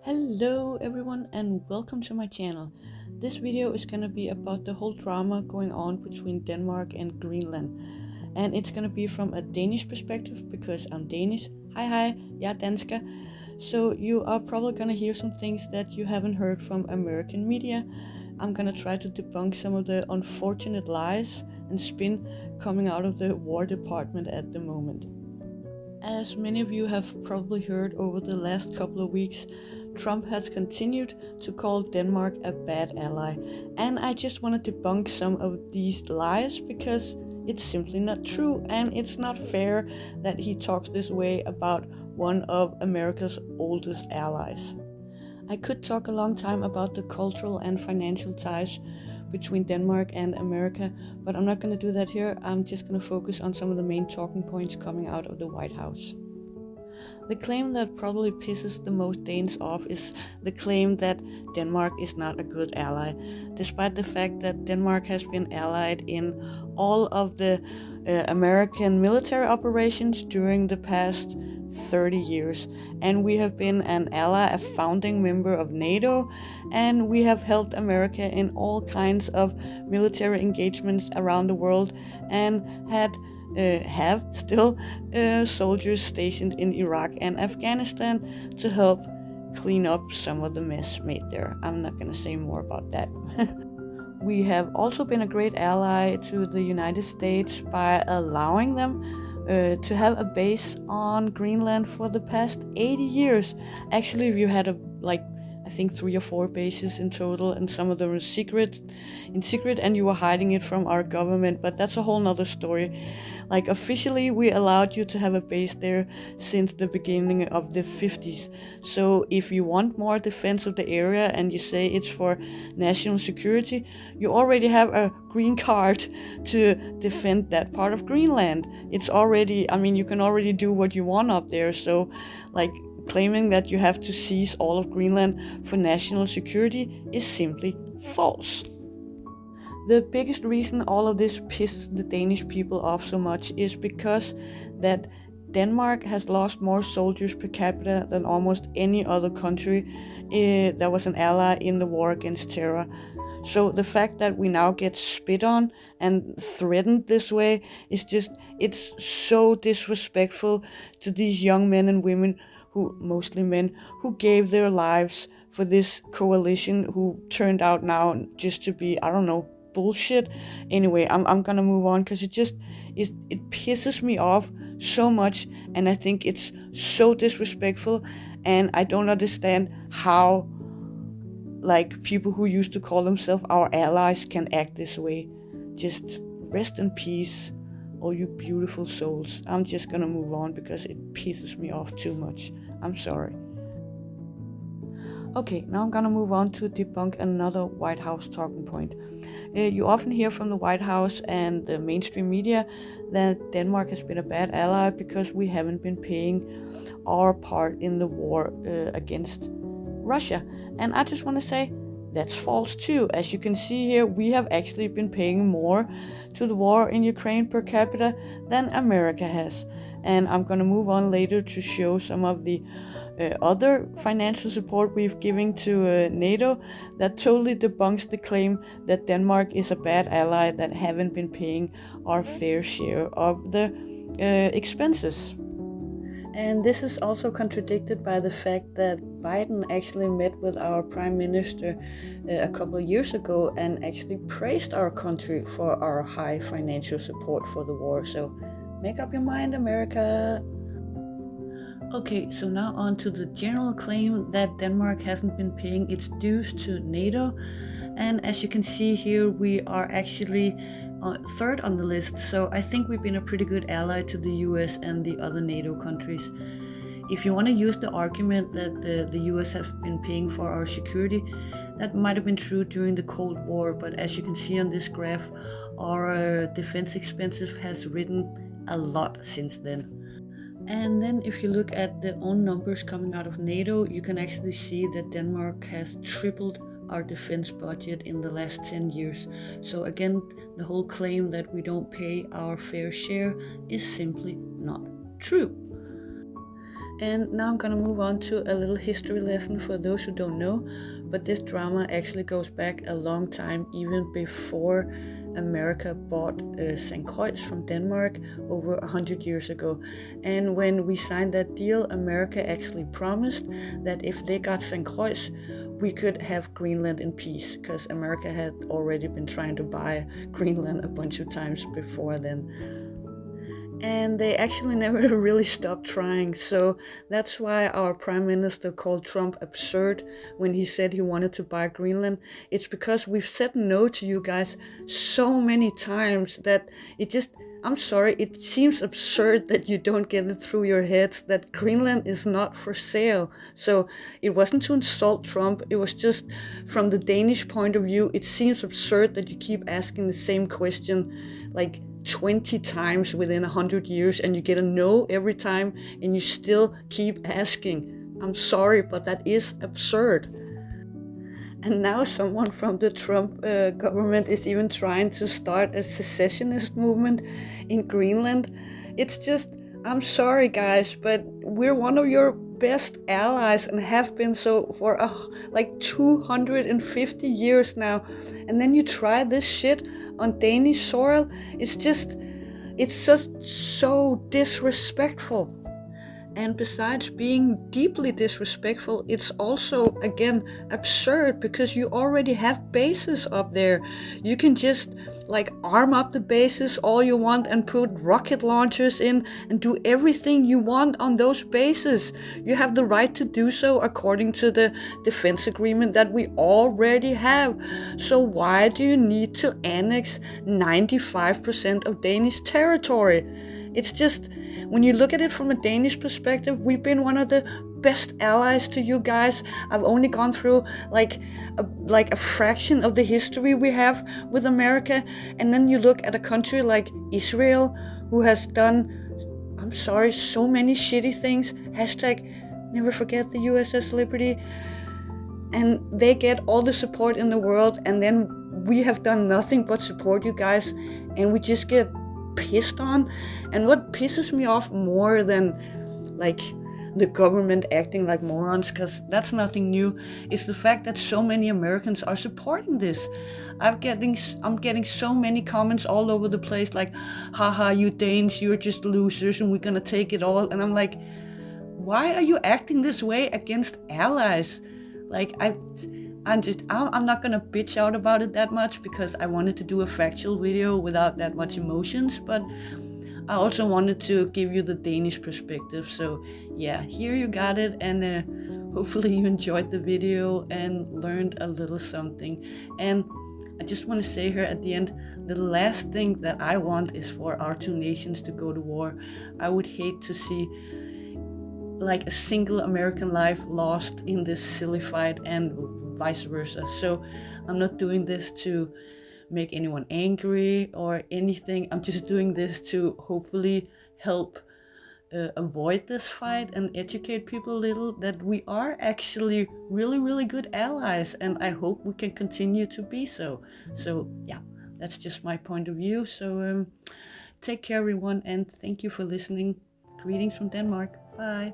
Hello everyone and welcome to my channel. This video is gonna be about the whole drama going on between Denmark and Greenland. And it's gonna be from a Danish perspective because I'm Danish. Hi, jeg er dansker. So you are probably gonna hear some things that you haven't heard from American media. I'm gonna try to debunk some of the unfortunate lies and spin coming out of the War Department at the moment. As many of you have probably heard over the last couple of weeks, Trump has continued to call Denmark a bad ally, and I just want to debunk some of these lies because it's simply not true, and it's not fair that he talks this way about one of America's oldest allies. I could talk a long time about the cultural and financial ties between Denmark and America, but I'm not going to do that here. I'm just going to focus on some of the main talking points coming out of the White House. The claim that probably pisses the most Danes off is the claim that Denmark is not a good ally, despite the fact that Denmark has been allied in all of the American military operations during the past 30 years, and we have been an ally, a founding member of Nato, and we have helped America in all kinds of military engagements around the world and have still soldiers stationed in Iraq and Afghanistan to help clean up some of the mess made there. I'm not going to say more about that. We have also been a great ally to the United States by allowing them to have a base on Greenland for the past 80 years. Actually, we had I think 3 or 4 bases in total, and some of them were in secret, and you were hiding it from our government, but that's a whole nother story. Like, officially, we allowed you to have a base there since the beginning of the 50s. So if you want more defense of the area and you say it's for national security, you already have a green card to defend that part of Greenland. It's already, you can already do what you want up there. So, like, claiming that you have to seize all of Greenland for national security is simply false. The biggest reason all of this pisses the Danish people off so much is because that Denmark has lost more soldiers per capita than almost any other country that was an ally in the war against terror. So the fact that we now get spit on and threatened this way is it's so disrespectful to these young men and women, mostly men, who gave their lives for this coalition, who turned out now just to be, bullshit. Anyway, I'm gonna move on because it pisses me off so much, and I think it's so disrespectful, and I don't understand how people who used to call themselves our allies can act this way. Just rest in peace, all you beautiful souls. I'm just gonna move on because it pisses me off too much. I'm sorry. Okay, now I'm gonna move on to debunk another White House talking point. You often hear from the White House and the mainstream media that Denmark has been a bad ally because we haven't been paying our part in the war against Russia. And I just want to say that's false too. As you can see here, we have actually been paying more to the war in Ukraine per capita than America has. And I'm going to move on later to show some of the other financial support we've given to NATO that totally debunks the claim that Denmark is a bad ally that haven't been paying our fair share of the expenses. And this is also contradicted by the fact that Biden actually met with our Prime Minister a couple of years ago and actually praised our country for our high financial support for the war. So make up your mind, America. Okay, so now on to the general claim that Denmark hasn't been paying its dues to NATO. And as you can see here, we are actually third on the list. So I think we've been a pretty good ally to the US and the other NATO countries. If you want to use the argument that the US have been paying for our security, that might have been true during the Cold War. But as you can see on this graph, our defense expenses has risen a lot since then. And then if you look at the own numbers coming out of NATO, you can actually see that Denmark has tripled our defense budget in the last 10 years. So again, the whole claim that we don't pay our fair share is simply not true. And now I'm gonna move on to a little history lesson for those who don't know, but this drama actually goes back a long time, even before America bought St. Croix from Denmark over 100 years ago. And when we signed that deal, America actually promised that if they got St. Croix, we could have Greenland in peace, because America had already been trying to buy Greenland a bunch of times before then. And they actually never really stopped trying. So that's why our prime minister called Trump absurd when he said he wanted to buy Greenland. It's because we've said no to you guys so many times that I'm sorry, it seems absurd that you don't get it through your heads that Greenland is not for sale. So it wasn't to insult Trump, it was just from the Danish point of view, it seems absurd that you keep asking the same question like 20 times within 100 years and you get a no every time and you still keep asking. I'm sorry, but that is absurd. And now someone from the Trump government is even trying to start a secessionist movement in Greenland. It's just, I'm sorry guys, but we're one of your best allies and have been so for like 250 years now. And then you try this shit on Danish soil. It's just so disrespectful. And besides being deeply disrespectful, it's also, again, absurd because you already have bases up there. You can just like arm up the bases all you want and put rocket launchers in and do everything you want on those bases. You have the right to do so according to the defense agreement that we already have. So why do you need to annex 95% of Danish territory? It's just, when you look at it from a Danish perspective, we've been one of the best allies to you guys. I've only gone through like a fraction of the history we have with America. And then you look at a country like Israel, who has done, I'm sorry, so many shitty things. Hashtag never forget the USS Liberty. And they get all the support in the world. And then we have done nothing but support you guys. And we just get pissed on. And what pisses me off more than like the government acting like morons, because that's nothing new, is the fact that so many Americans are supporting this. I'm getting so many comments all over the place like, haha, you Danes, you're just losers and we're gonna take it all. And I'm like, why are you acting this way against allies? Like, I'm not gonna bitch out about it that much because I wanted to do a factual video without that much emotions, but I also wanted to give you the Danish perspective. So yeah, here you got it, and hopefully you enjoyed the video and learned a little something. And I just want to say here at the end, the last thing that I want is for our two nations to go to war. I would hate to see like a single American life lost in this silly fight and vice versa. So I'm not doing this to make anyone angry or anything. I'm just doing this to hopefully help avoid this fight and educate people a little that we are actually really, really good allies, and I hope we can continue to be so. So yeah, that's just my point of view. So take care everyone, and thank you for listening. Greetings from Denmark. Bye.